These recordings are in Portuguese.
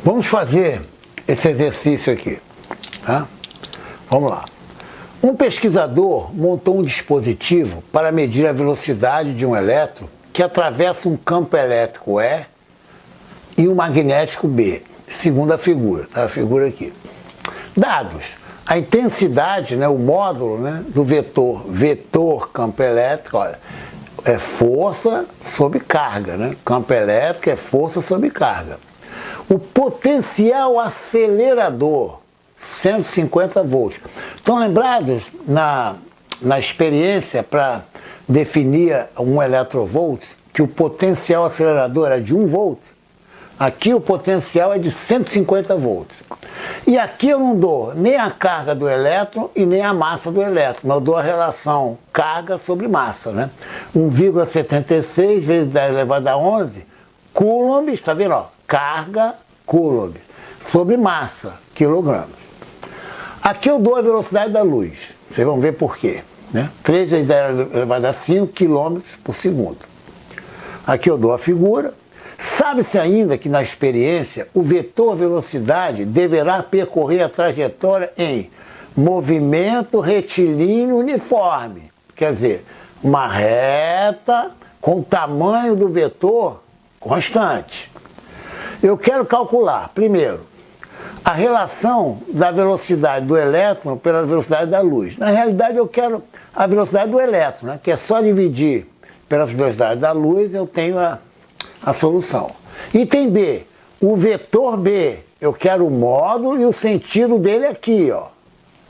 Vamos fazer esse exercício aqui, tá? Vamos lá. Um pesquisador montou um dispositivo para medir a velocidade de um elétron que atravessa um campo elétrico E e um magnético B, segundo a figura, tá? A figura aqui. Dados: a intensidade, né, o módulo, né, do vetor campo elétrico, olha, é força sobre carga, né? Campo elétrico é força sobre carga. O potencial acelerador, 150 volts. Estão lembrados na experiência para definir um eletrovolt, que o potencial acelerador era de 1 volt? Aqui o potencial é de 150 volts. E aqui eu não dou nem a carga do elétron e nem a massa do elétron. Eu dou a relação carga sobre massa, né? 1,76 vezes 10 elevado a 11 coulombs, está vendo? Ó, carga, coulomb, sobre massa, quilogramas. Aqui eu dou a velocidade da luz. Vocês vão ver por quê, né? 3 vezes 10 elevado a 5 km por segundo. Aqui eu dou a figura. Sabe-se ainda que na experiência o vetor velocidade deverá percorrer a trajetória em movimento retilíneo uniforme. Quer dizer, uma reta com o tamanho do vetor constante. Eu quero calcular, primeiro, a relação da velocidade do elétron pela velocidade da luz. Na realidade eu quero a velocidade do elétron, né, que é só dividir pela velocidade da luz, eu tenho a solução. Item B, o vetor B, eu quero o módulo e o sentido dele aqui, ó,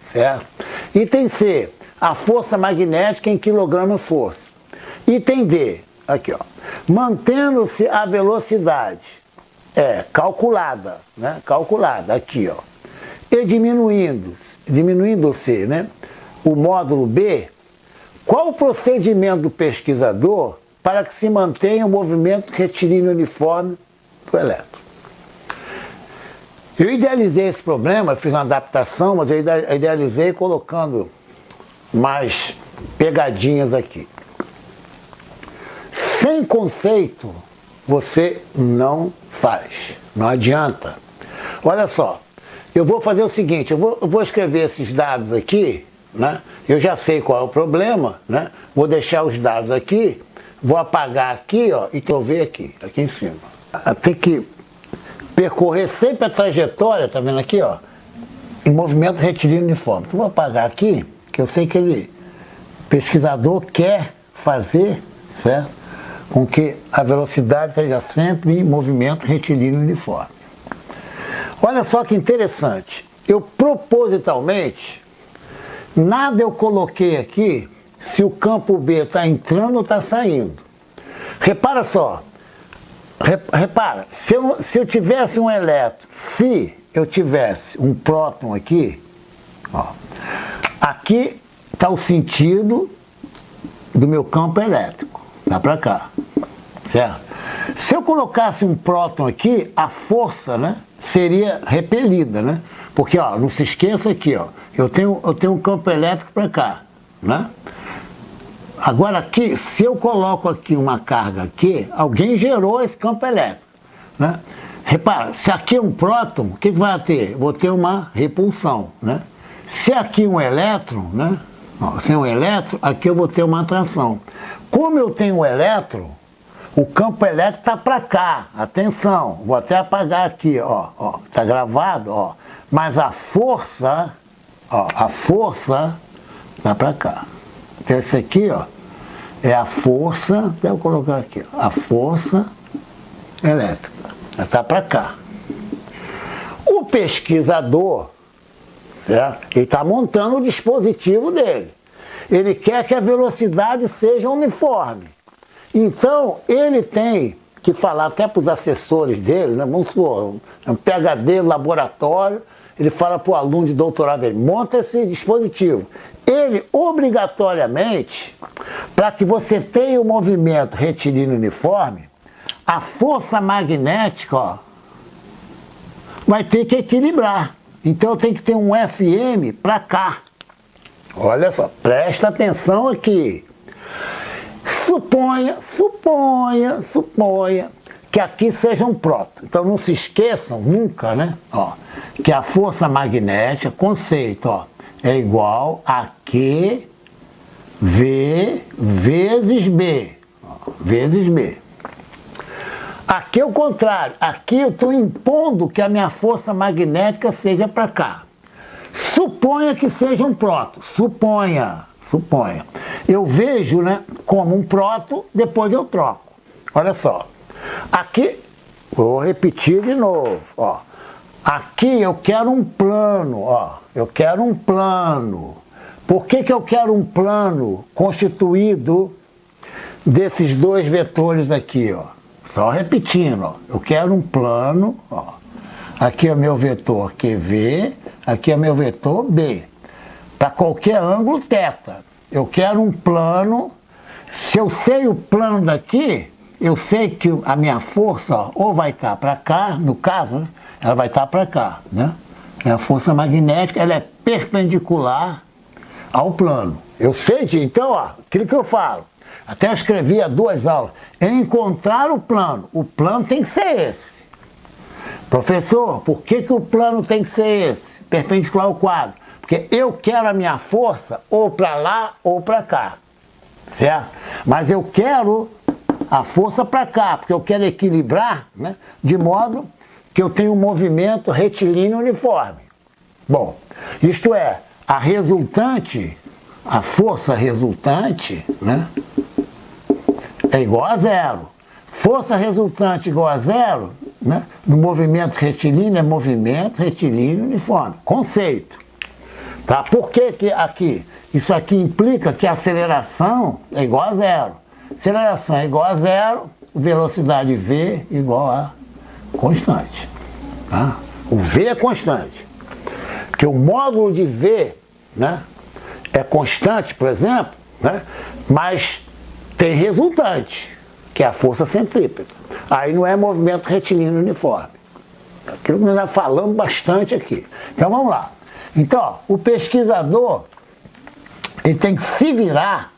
certo? Item C, a força magnética em quilograma-força. Item D, aqui, ó, mantendo-se a velocidade, calculada, né, calculada, aqui, ó, e diminuindo-se, né, o módulo B, qual o procedimento do pesquisador para que se mantenha o movimento retilíneo uniforme do elétron? Eu idealizei esse problema, fiz uma adaptação, mas eu idealizei colocando mais pegadinhas aqui. Sem conceito, você não faz, não adianta. Olha só, eu vou fazer o seguinte, eu vou escrever esses dados aqui, né? Eu já sei qual é o problema, né? Vou deixar os dados aqui, vou apagar aqui, ó, e ver aqui em cima. Tem que percorrer sempre a trajetória, tá vendo aqui, ó, em movimento retilíneo uniforme. Então, vou apagar aqui, que eu sei que o pesquisador quer fazer, certo? Com que a velocidade seja sempre em movimento retilíneo uniforme. Olha só que interessante. Eu propositalmente, nada eu coloquei aqui se o campo B está entrando ou está saindo. Repara só, repara, se eu tivesse um elétron, se eu tivesse um próton aqui, ó, aqui está o sentido do meu campo elétrico, dá para cá, certo? Se eu colocasse um próton aqui, a força, né, seria repelida, né? Porque, ó, não se esqueça aqui, ó, eu tenho um campo elétrico para cá, né? Agora aqui, se eu coloco aqui uma carga aqui, alguém gerou esse campo elétrico, né? Repara, se aqui é um próton, o que vai ter? Vou ter uma repulsão, né? Se aqui é um elétron, né? Ó, se é um elétron, aqui eu vou ter uma atração. Como eu tenho um elétron, o campo elétrico está para cá, atenção, vou até apagar aqui, ó, tá gravado, ó, mas a força está para cá. Então esse aqui, ó, é a força, eu vou colocar aqui, ó, a força elétrica, está para cá. O pesquisador, certo? Ele está montando o dispositivo dele. Ele quer que a velocidade seja uniforme. Então, ele tem que falar até para os assessores dele, né? Vamos supor, um PhD no laboratório, ele fala para o aluno de doutorado dele, monta esse dispositivo. Ele, obrigatoriamente, para que você tenha o movimento retilíneo uniforme, a força magnética, ó, vai ter que equilibrar. Então, tem que ter um FM para cá. Olha só, presta atenção aqui. Suponha que aqui seja um próton. Então não se esqueçam nunca, né? Ó, que a força magnética, conceito, ó, é igual a Q V vezes B. Ó, vezes B. Aqui é o contrário. Aqui eu estou impondo que a minha força magnética seja para cá. Suponha que seja um próton. Suponha. Eu vejo, né, como um próton, depois eu troco. Olha só. Aqui, vou repetir de novo, ó. Aqui eu quero um plano, ó. Eu quero um plano. Por que eu quero um plano constituído desses dois vetores aqui, ó? Só repetindo, ó. Eu quero um plano, ó. Aqui é meu vetor QV, aqui é meu vetor B. Para qualquer ângulo θ. Eu quero um plano. Se eu sei o plano daqui, eu sei que a minha força, ó, ou vai estar para cá, no caso, né, ela vai estar para cá, né? A força magnética, ela é perpendicular ao plano. Eu sei que, então, ó, aquilo que eu falo, até eu escrevi há 2 aulas, encontrar o plano tem que ser esse. Professor, por que o plano tem que ser esse? Perpendicular ao quadro. Porque eu quero a minha força ou para lá ou para cá, certo? Mas eu quero a força para cá, porque eu quero equilibrar, né, de modo que eu tenho um movimento retilíneo uniforme. Bom, isto é, a força resultante, né, é igual a zero. Força resultante igual a zero, né, no movimento retilíneo é movimento retilíneo uniforme. Conceito. Tá? Por que aqui? Isso aqui implica que a aceleração é igual a zero. Aceleração é igual a zero, velocidade V igual a constante. Tá? O V é constante. Porque o módulo de V, né, é constante, por exemplo, né, mas tem resultante, que é a força centrípeta. Aí não é movimento retilíneo uniforme. Aquilo que nós já falamos bastante aqui. Então vamos lá. Então, ó, o pesquisador, ele tem que se virar,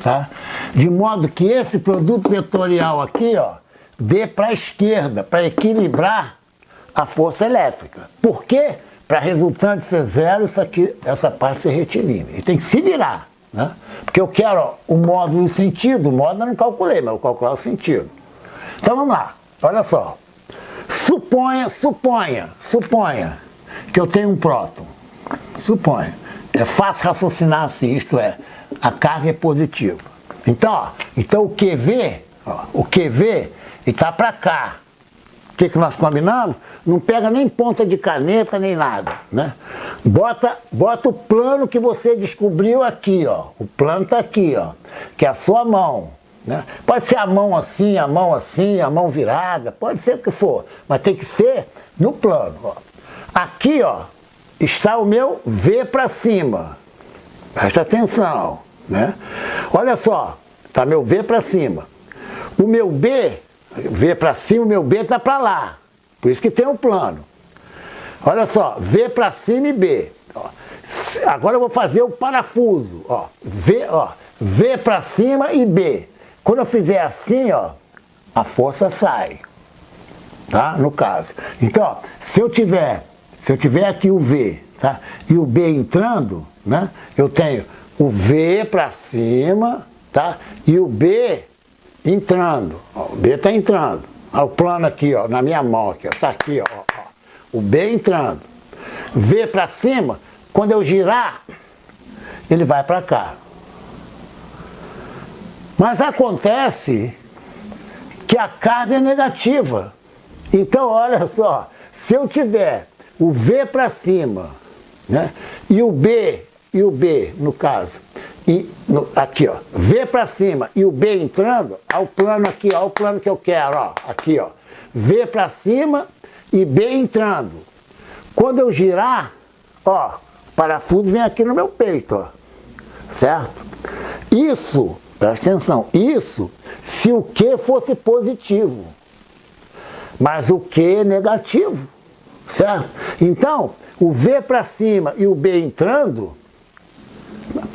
tá, de modo que esse produto vetorial aqui, ó, dê para a esquerda, para equilibrar a força elétrica. Por quê? Para resultante ser zero, isso aqui, essa parte ser retilínea. Ele tem que se virar, né? Porque eu quero, ó, o módulo e o sentido. O módulo eu não calculei, mas eu vou calcular o sentido. Então vamos lá, olha só. Suponha que eu tenho um próton. Suponha. É fácil raciocinar assim, isto é, a carga é positiva. Então, ó, então o QV está para cá. O que nós combinamos? Não pega nem ponta de caneta, nem nada, né? Bota o plano que você descobriu aqui, ó. O plano está aqui, ó, que é a sua mão, né? Pode ser a mão assim, a mão virada, pode ser o que for, mas tem que ser no plano, ó. Aqui, ó, está o meu V para cima. Presta atenção, né? Olha só, está meu V para cima. O meu B, V para cima, o meu B está para lá. Por isso que tem um plano. Olha só, V para cima e B. Ó. Agora eu vou fazer o parafuso. Ó. V para cima e B. Quando eu fizer assim, ó, a força sai. Tá? No caso. Então, ó, se eu tiver aqui o V, tá, e o B entrando, né, eu tenho o V para cima, tá, e o B entrando. Ó, o B está entrando. Ó, o plano aqui, ó, na minha mão aqui, ó, tá aqui, ó, o B entrando. V para cima, quando eu girar, ele vai para cá. Mas acontece que a carga é negativa. Então, olha só, se eu tiver o V para cima, né, e o B, no caso, aqui, ó, V para cima e o B entrando, ó, o plano aqui, ó, o plano que eu quero, ó, aqui, ó, V para cima e B entrando. Quando eu girar, ó, o parafuso vem aqui no meu peito, ó, certo? Isso, presta atenção, isso se o Q fosse positivo, mas o Q é negativo, certo? Então, o V para cima e o B entrando,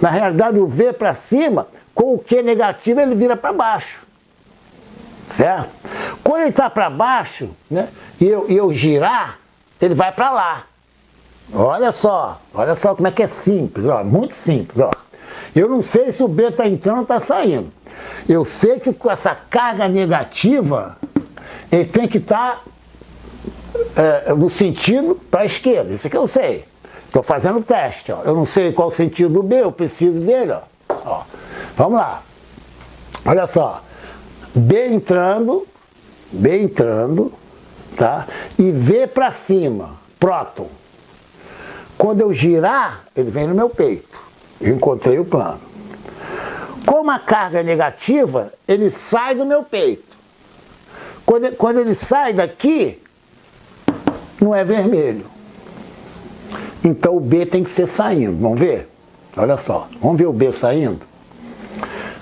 na realidade o V para cima, com o Q negativo ele vira para baixo, certo? Quando ele está para baixo, né, e eu girar, ele vai para lá. Olha só como é que é simples, ó, muito simples. Ó. Eu não sei se o B está entrando ou está saindo. Eu sei que com essa carga negativa, ele tem que estar no sentido para a esquerda. Isso aqui eu sei. Estou fazendo o teste. Ó. Eu não sei qual o sentido do B, eu preciso dele. Ó. Vamos lá. Olha só. B entrando, tá? E V para cima, próton. Quando eu girar, ele vem no meu peito. Eu encontrei o plano. Como a carga é negativa, ele sai do meu peito. Quando ele sai daqui, não é vermelho. Então o B tem que ser saindo. Vamos ver? Olha só. Vamos ver o B saindo?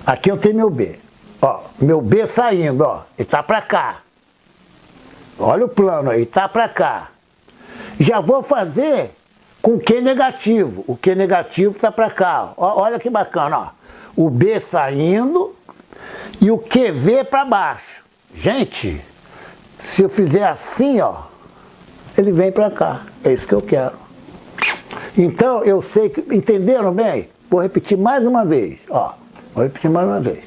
Aqui eu tenho meu B. Ó, meu B saindo, ó. Ele está para cá. Olha o plano aí, está para cá. Já vou fazer com o Q negativo. O Q negativo está para cá. Ó, olha que bacana, ó. O B saindo e o QV para baixo. Gente, se eu fizer assim, ó, ele vem para cá. É isso que eu quero. Então, eu sei que... Entenderam bem? Vou repetir mais uma vez. Ó, vou repetir mais uma vez.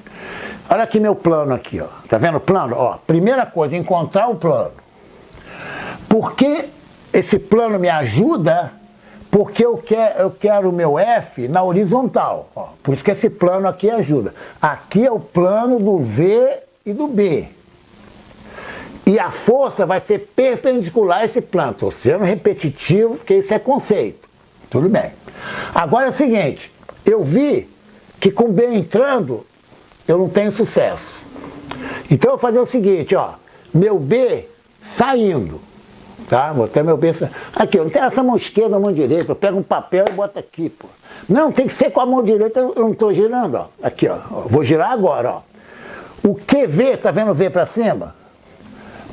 Olha aqui meu plano aqui, ó. Tá vendo o plano? Ó, primeira coisa, encontrar o plano. Por que esse plano me ajuda? Porque eu quero o meu F na horizontal. Ó, por isso que esse plano aqui ajuda. Aqui é o plano do V e do B. E a força vai ser perpendicular a esse plano. Estou sendo repetitivo, porque isso é conceito. Tudo bem. Agora é o seguinte, eu vi que com B entrando, eu não tenho sucesso. Então eu vou fazer o seguinte, ó, meu B saindo, tá? Vou ter meu B saindo. Aqui, eu não tenho essa mão esquerda, a mão direita, eu pego um papel e boto aqui, pô. Não, tem que ser com a mão direita, eu não estou girando, ó. Aqui, ó, vou girar agora, ó. O QV, tá vendo o V para cima?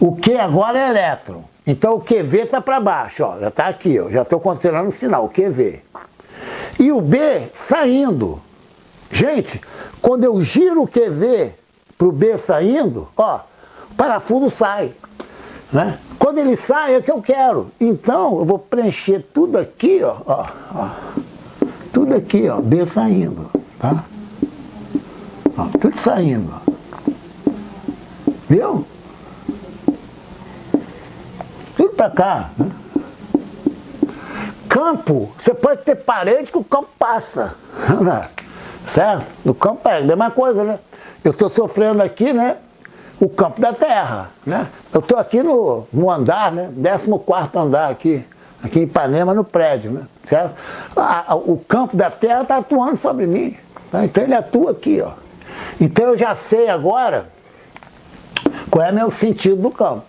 O Q agora é elétron. Então o QV está para baixo, ó, já está aqui, ó, já estou considerando o sinal, o QV. E o B saindo. Gente, quando eu giro o QV para o B saindo, ó, o parafuso sai. Né? Quando ele sai é o que eu quero. Então eu vou preencher tudo aqui, ó, tudo aqui, ó, B saindo. Tá? Ó, tudo saindo. Viu? Tudo para cá. Né? Campo, você pode ter parede que o campo passa. Certo? No campo é a mesma coisa, né? Eu estou sofrendo aqui, né? O campo da terra, né? Eu estou aqui no andar, né? 14º andar aqui em Ipanema, no prédio, né? Certo? O campo da terra está atuando sobre mim. Tá? Então ele atua aqui, ó. Então eu já sei agora qual é o meu sentido do campo.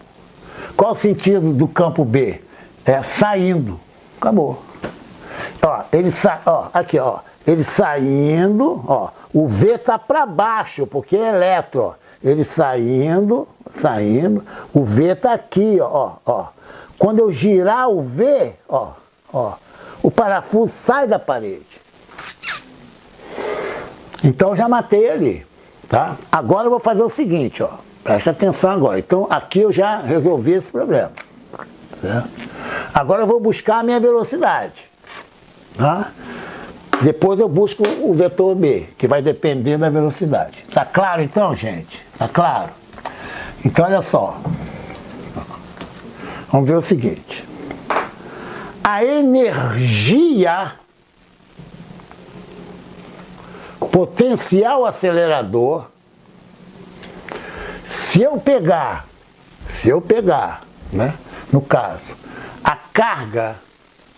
Qual o sentido do campo B? É saindo. Acabou. Ó, ele sai, ó, aqui, ó. Ele saindo, ó. O V está para baixo, porque é elétron, ó. Ele saindo. O V está aqui, ó. Quando eu girar o V, ó, o parafuso sai da parede. Então eu já matei ali, tá? Agora eu vou fazer o seguinte, ó. Presta atenção agora. Então aqui eu já resolvi esse problema. Certo? Agora eu vou buscar a minha velocidade. Tá? Depois eu busco o vetor B, que vai depender da velocidade. Tá claro então, gente? Tá claro? Então olha só. Vamos ver o seguinte. A energia potencial acelerador, se eu pegar, né, no caso, a carga,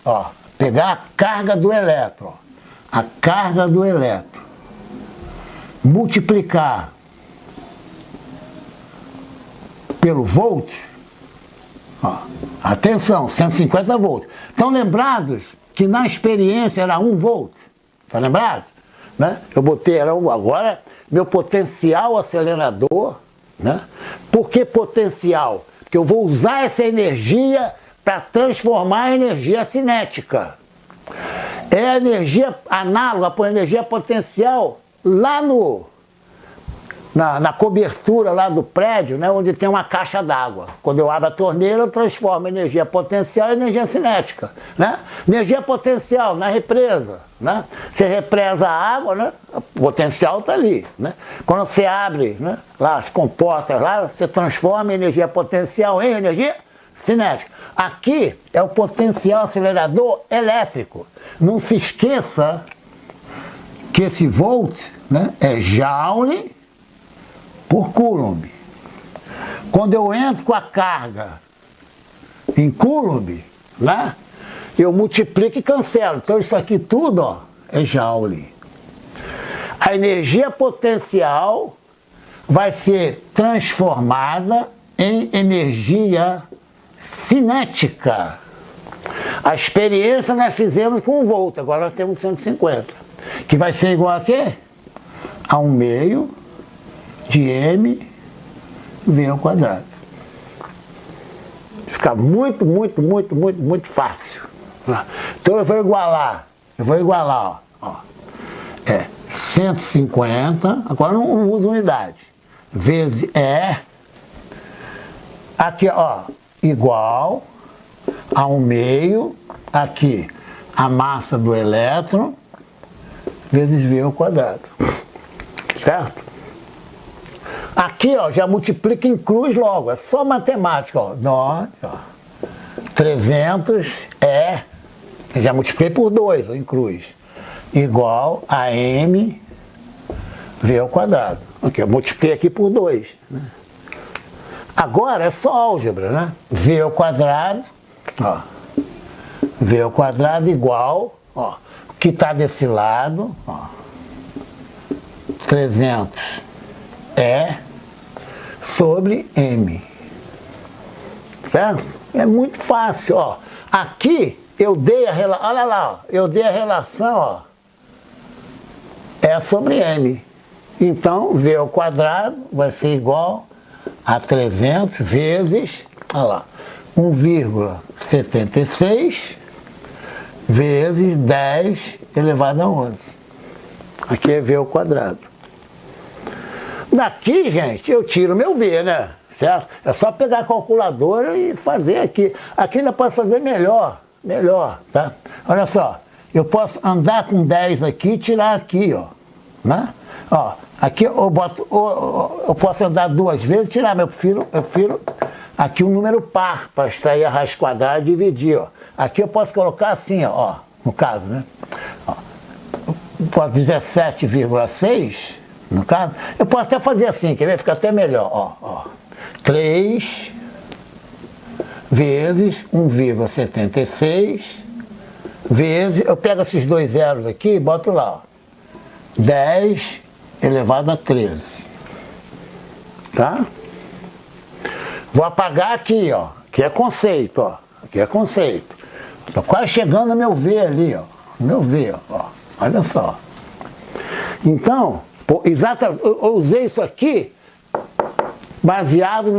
ó, pegar a carga do elétron, multiplicar pelo volt, ó, atenção, 150 volts. Estão lembrados que na experiência era 1 volt? Está lembrado? Né? Eu botei, era 1, agora meu potencial acelerador, né? Por que potencial? Porque eu vou usar essa energia para transformar em energia cinética. É a energia análoga para a energia potencial lá na cobertura lá do prédio, né, onde tem uma caixa d'água. Quando eu abro a torneira, eu transformo energia potencial em energia cinética. Né? Energia potencial na represa. Né? Você represa a água, né? O potencial está ali. Né? Quando você abre, né, lá as comportas, lá, você transforma a energia potencial em energia cinética. Aqui é o potencial acelerador elétrico. Não se esqueça que esse volt, né, é Joule por Coulomb. Quando eu entro com a carga em Coulomb, né, eu multiplico e cancelo. Então isso aqui tudo, ó, é Joule. A energia potencial vai ser transformada em energia cinética. A experiência nós fizemos com 1 volt, agora nós temos 150. Que vai ser igual a quê? A 1 meio de m v ao quadrado. Fica muito fácil. Então eu vou igualar, ó. É 150, agora não uso unidade, vezes E, aqui, ó, igual a 1 meio, aqui, a massa do elétron, vezes V ao quadrado. Certo? Aqui, ó, já multiplica em cruz logo, é só matemática, ó. 300 já multipliquei por 2, ó, em cruz, igual a m V ao quadrado. Aqui, eu multipliquei aqui por 2. Né? Agora é só álgebra, né? V ao quadrado, ó, V ao quadrado igual, ó, o que está desse lado, ó, 300 sobre m. Certo? É muito fácil, ó. Aqui eu dei a relação, olha lá, ó, eu dei a relação, ó, E sobre m. Então, V ao quadrado vai ser igual a 300 vezes, olha lá, 1,76 vezes 10 elevado a 11. Aqui é V ao quadrado. Daqui, gente, eu tiro meu V, né? Certo? É só pegar a calculadora e fazer aqui. Aqui ainda posso fazer melhor, tá? Olha só, eu posso andar com 10 aqui e tirar aqui, ó. Né? Ó, aqui eu posso andar 2 vezes e tirar, mas eu prefiro aqui um número par para extrair a raiz quadrada e dividir, ó. Aqui eu posso colocar assim, ó, no caso, né? Ó, 17,6, no caso, eu posso até fazer assim, quer ver? Fica até melhor, ó. 3 vezes 1,76 vezes, eu pego esses 2 zeros aqui e boto lá, ó, 10 elevado a 13, tá? Vou apagar aqui, ó, que é conceito, ó, aqui é conceito. Tô quase chegando no meu V ali, ó, meu V, ó, olha só. Então, exatamente, eu usei isso aqui baseado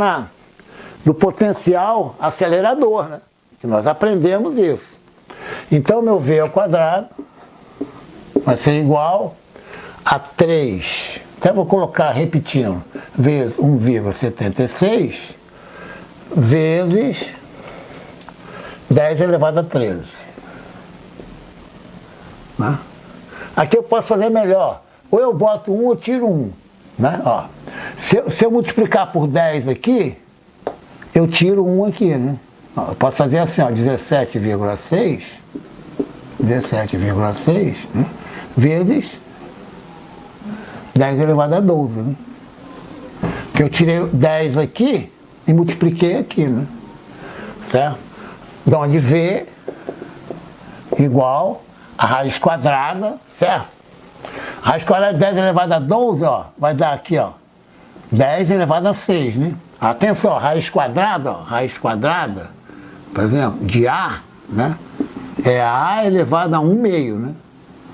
no potencial acelerador, né? Que nós aprendemos isso. Então, meu V ao quadrado vai ser igual a 3, até vou colocar repetindo, vezes 1,76 vezes 10 elevado a 13. Né? Aqui eu posso fazer melhor. Ou eu boto 1 ou tiro 1. Né? Ó, se eu multiplicar por 10 aqui, eu tiro 1 aqui. Né? Ó, eu posso fazer assim, ó, 17,6 né? Vezes 10 elevado a 12. Né? Que eu tirei 10 aqui e multipliquei aqui. Né? Certo? De onde V igual a raiz quadrada, certo? A raiz quadrada de 10 elevado a 12, ó, vai dar aqui, ó, 10 elevado a 6, né? Atenção, raiz quadrada, por exemplo, de A, né? É A elevado a 1 meio, né?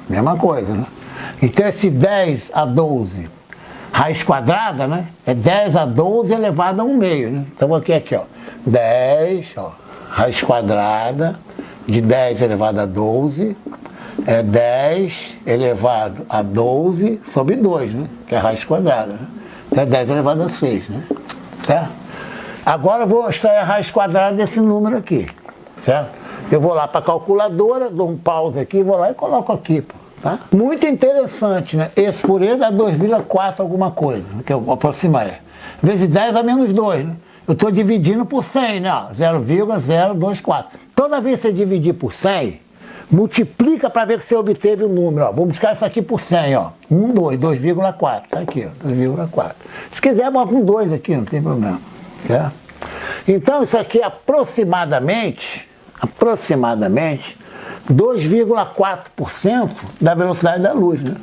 Mesma coisa, né? Então esse 10 a 12, raiz quadrada, né? É 10 a 12 elevado a 1 meio, né? Então aqui, ó, 10, ó, raiz quadrada de 10 elevado a 12 é 10 elevado a 12 sobre 2, né? Que é a raiz quadrada. Né? É 10 elevado a 6, né? Certo? Agora eu vou extrair a raiz quadrada desse número aqui, certo? Eu vou lá para a calculadora, dou um pause aqui, vou lá e coloco aqui, pô, tá? Muito interessante, né? Esse por ele dá 2,4 alguma coisa, que eu aproximar. Vezes 10 dá menos 2, né? Eu estou dividindo por 100, né? 0,024. Toda vez que você dividir por 100, multiplica para ver que você obteve o número. Ó. Vou buscar isso aqui por 100, ó. 2,4. Tá aqui, ó, 2,4. Se quiser, bota um 2 aqui, não tem problema. Certo? Então, isso aqui é aproximadamente 2,4% da velocidade da luz, né?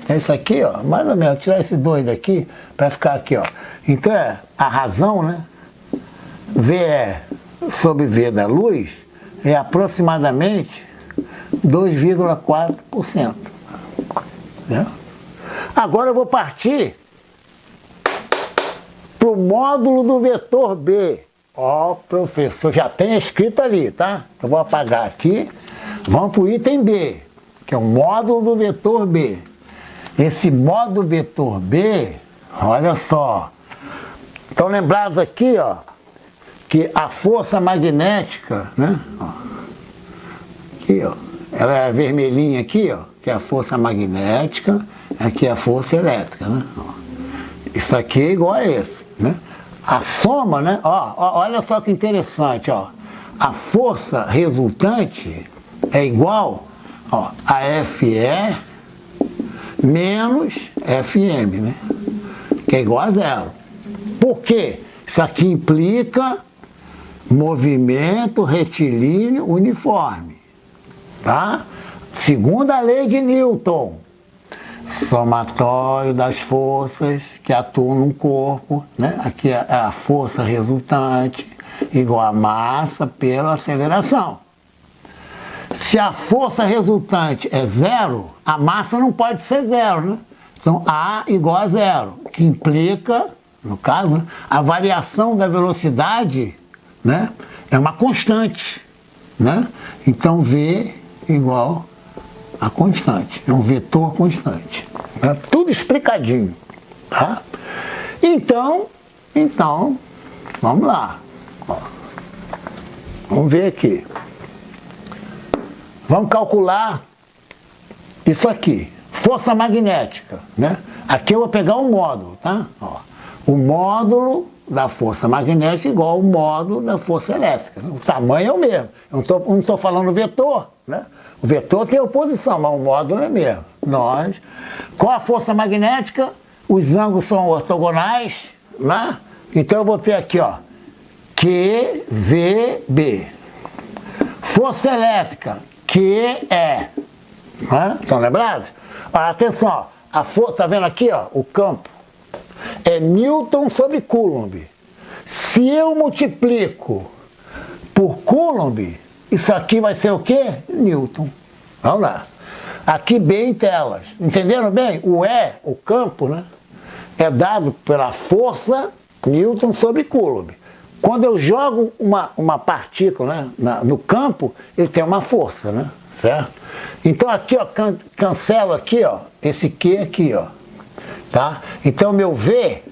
É isso aqui, ó, mais ou menos. Tirar esse 2 daqui para ficar aqui, ó. Então, a razão, né? V sobre V da luz é aproximadamente 2,4%. Né? Agora eu vou partir para o módulo do vetor B. Ó, professor, já tem escrito ali, tá? Eu vou apagar aqui. Vamos para o item B, que é o módulo do vetor B. Esse módulo vetor B, olha só. Estão lembrados aqui, ó, que a força magnética, né? Ó, aqui, ó, ela é vermelhinha aqui, ó, que é a força magnética, aqui é a força elétrica, né? Ó, isso aqui é igual a esse, né? A soma, né? Ó, olha só que interessante, ó. A força resultante é igual, ó, a FE menos FM, né? Que é igual a zero. Por quê? Isso aqui implica movimento retilíneo uniforme, tá? Segundo a lei de Newton, somatório das forças que atuam no corpo, né? Aqui é a força resultante igual a massa pela aceleração. Se a força resultante é zero, a massa não pode ser zero, né? Então A igual a zero, que implica, no caso, né, a variação da velocidade, né, é uma constante, né? Então V igual a constante, é um vetor constante, né? Tudo explicadinho, tá? Então, vamos lá. Ó. Vamos ver aqui. Vamos calcular isso aqui, força magnética, né? Aqui eu vou pegar um módulo, tá? Ó. O módulo da força magnética igual ao módulo da força elétrica. O tamanho é o mesmo. Eu não estou falando vetor, né? O vetor tem oposição, mas o módulo é mesmo. Com a força magnética, os ângulos são ortogonais, né? Então eu vou ter aqui, ó, QVB. Força elétrica, QE. Né? Estão lembrados? Atenção, tá vendo aqui, ó, o campo? É Newton sobre Coulomb. Se eu multiplico por Coulomb, isso aqui vai ser o quê? Newton. Vamos lá. Aqui B em telas. Entenderam bem? O E, o campo, né, é dado pela força Newton sobre Coulomb. Quando eu jogo uma partícula, né, no campo, ele tem uma força, né? Certo? Então aqui, ó, cancelo aqui, ó, esse Q aqui, ó. Tá? Então meu V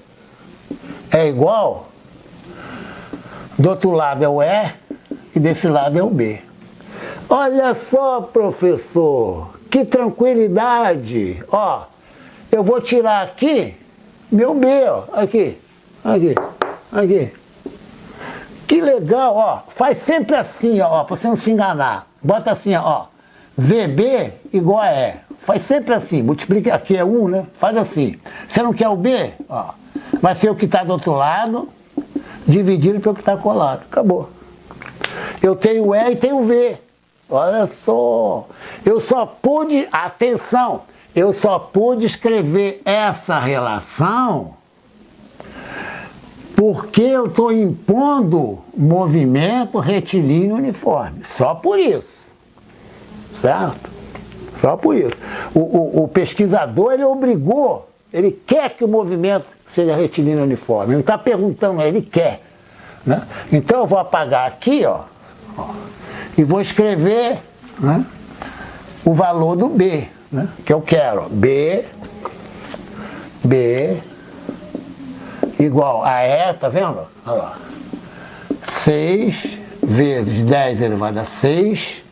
é igual, do outro lado é o E e desse lado é o B. Olha só, professor, que tranquilidade. Ó, eu vou tirar aqui meu B, ó, aqui. Que legal, ó, faz sempre assim, ó, para você não se enganar. Bota assim, ó, VB igual a E. Faz sempre assim, multiplica, aqui é 1, né? Faz assim. Você não quer o B? Ó, vai ser o que está do outro lado, dividido pelo que está colado. Acabou. Eu tenho o E e tenho o V. Olha só. Eu só pude, atenção, eu só pude escrever essa relação porque eu estou impondo movimento retilíneo uniforme. Só por isso. Certo? Só por isso. O pesquisador, ele obrigou, ele quer que o movimento seja retilíneo uniforme. Ele não está perguntando, ele quer. Né? Então eu vou apagar aqui, ó, e vou escrever, né, o valor do B, né, que eu quero. B igual a E, tá vendo? Olha lá. 6 vezes 10 elevado a 6,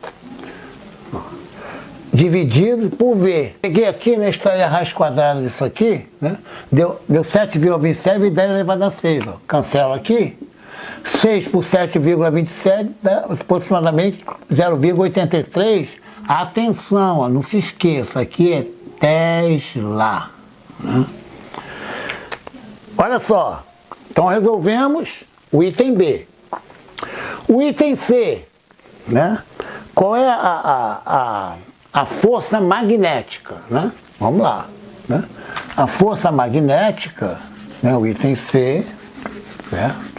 dividido por V. Peguei aqui, né, extrair a raiz quadrada disso aqui, né? Deu 7,27 vezes 10 elevado a 6, ó. Cancela aqui. 6 por 7,27 dá aproximadamente 0,83. Atenção, ó, não se esqueça, aqui é Tesla, né? Olha só, então resolvemos o item B. O item C, né? Qual é a força magnética, né? Vamos lá, né? A força magnética, né? O item C, certo?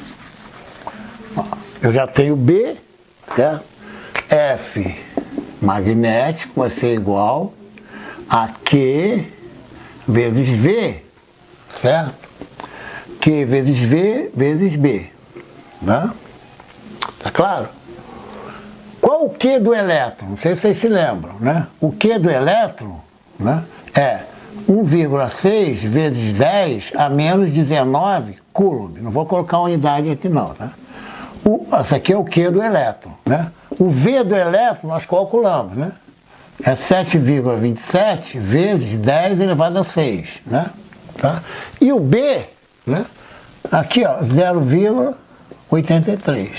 Eu já tenho B, certo? F magnético vai ser igual a Q vezes V, certo? Q vezes V vezes B, né? Tá claro? Qual o Q do elétron? Não sei se vocês se lembram, né? O Q do elétron, né, é 1,6 vezes 10 a menos 19 coulomb. Não vou colocar a unidade aqui não, tá? Esse aqui é o Q do elétron, né? O V do elétron nós calculamos, né? É 7,27 vezes 10 elevado a 6, né? Tá? E o B, né? Aqui, ó, 0,83,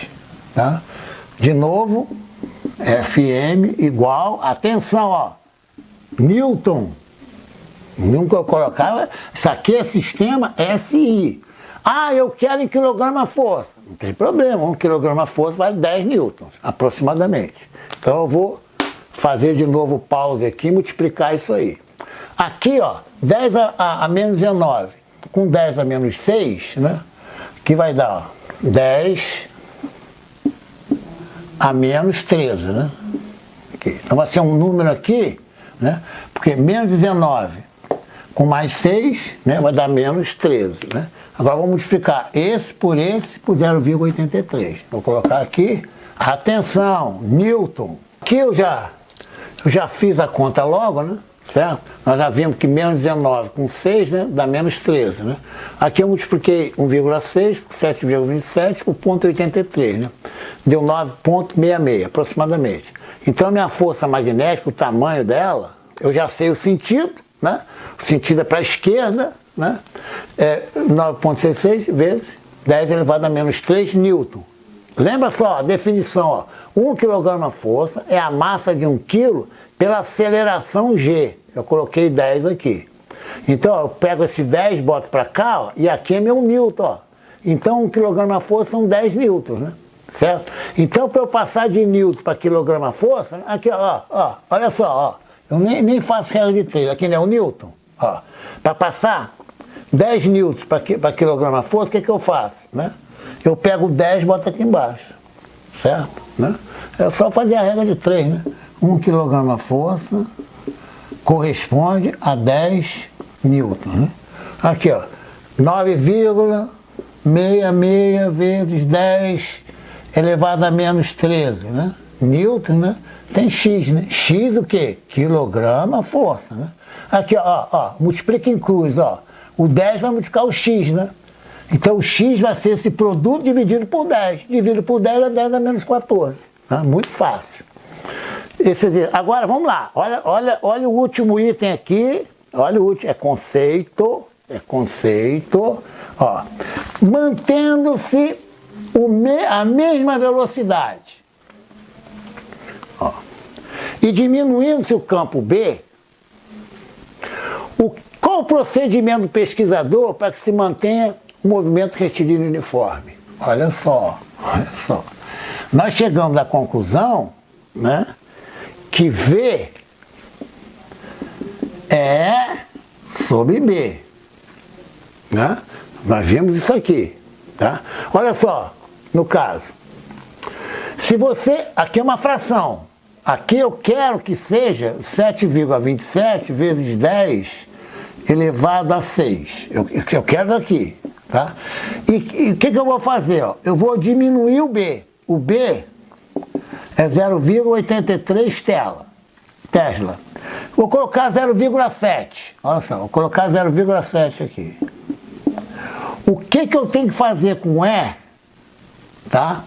tá? De novo, Fm igual, atenção, ó, Newton. Nunca eu colocava, isso aqui é sistema SI. Ah, eu quero em quilograma-força. Não tem problema, 1 quilograma-força vale 10 newtons, aproximadamente. Então eu vou fazer de novo pause aqui e multiplicar isso aí. Aqui, ó, 10 a menos 19, com 10 a menos 6, né? Que vai dar, ó, 10 a menos 13, né? Aqui. Então vai ser um número aqui, né? Porque menos 19 com mais 6, né? Vai dar menos 13, né? Agora vamos multiplicar esse por 0,83. Vou colocar aqui, atenção, Newton. Aqui eu já fiz a conta logo, né? Certo? Nós já vimos que menos 19 com 6, né? Dá menos 13, né? Aqui eu multipliquei 1,6 por 7,27 por 0,83, né? Deu 9,66 aproximadamente. Então a minha força magnética, o tamanho dela, eu já sei o sentido, né? O sentido é para a esquerda, né? É 9,66 vezes 10 elevado a menos 3 newton. Lembra só a definição, ó. 1 kg-força é a massa de 1 kg pela aceleração g. Eu coloquei 10 aqui. Então, ó, eu pego esse 10, boto para cá, ó, e aqui é meu newton, ó. Então, 1 kg-força são 10 newtons, né? Certo? Então, para eu passar de newton para quilograma-força, aqui, ó, olha só, ó. Eu nem faço regra de 3, aqui não é o newton, ó. Para passar 10 newtons para quilograma-força, o que eu faço, né? Eu pego 10 e boto aqui embaixo, certo? Né? É só fazer a regra de 3, né? 1 kg-força corresponde a 10 newtons, né? Aqui, ó, 9,66 vezes 10 elevado a menos 13, né? Newton, né? Tem X, né? X o quê? Quilograma-força, né? Aqui, ó, multiplica em cruz, ó. O 10 vai multiplicar o X, né? Então o X vai ser esse produto dividido por 10. Dividido por 10 é 10 a menos 14. Né? Muito fácil. Agora, vamos lá. Olha o último item aqui. Olha o último. É conceito. Ó. Mantendo-se a mesma velocidade. Ó. E diminuindo-se o campo B, qual o procedimento do pesquisador para que se mantenha o movimento retilíneo uniforme? Olha só. Nós chegamos à conclusão, né, que V é sobre B. Né? Nós vimos isso aqui. Tá? Olha só, no caso, se você, aqui é uma fração, aqui eu quero que seja 7,27 vezes 10 elevado a 6. Eu quero daqui, tá? E o que eu vou fazer? Ó? Eu vou diminuir o B. O B é 0,83 Tesla. Vou colocar 0,7. Olha só, vou colocar 0,7 aqui. O que eu tenho que fazer com o E, tá?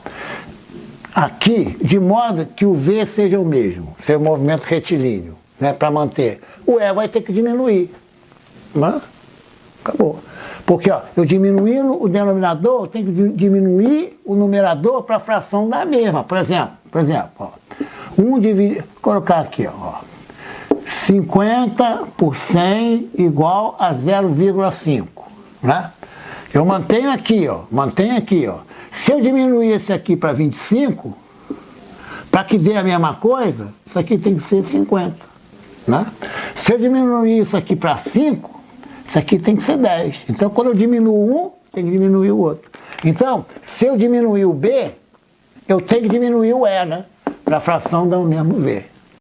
Aqui, de modo que o V seja o mesmo, ser o movimento retilíneo, né? Para manter. O E vai ter que diminuir. Né? Acabou. Porque ó, eu diminuindo o denominador, eu tenho que diminuir o numerador para a fração da mesma. Por exemplo, ó, 1 dividido, vou colocar aqui, ó, 50 por 100 igual a 0,5, né? Eu mantenho aqui, ó. Se eu diminuir esse aqui para 25, para que dê a mesma coisa, isso aqui tem que ser 50, né? Se eu diminuir isso aqui para 5, isso aqui tem que ser 10. Então, quando eu diminuo um, tem que diminuir o outro. Então, se eu diminuir o B, eu tenho que diminuir o E, né? Para a fração dar o mesmo V.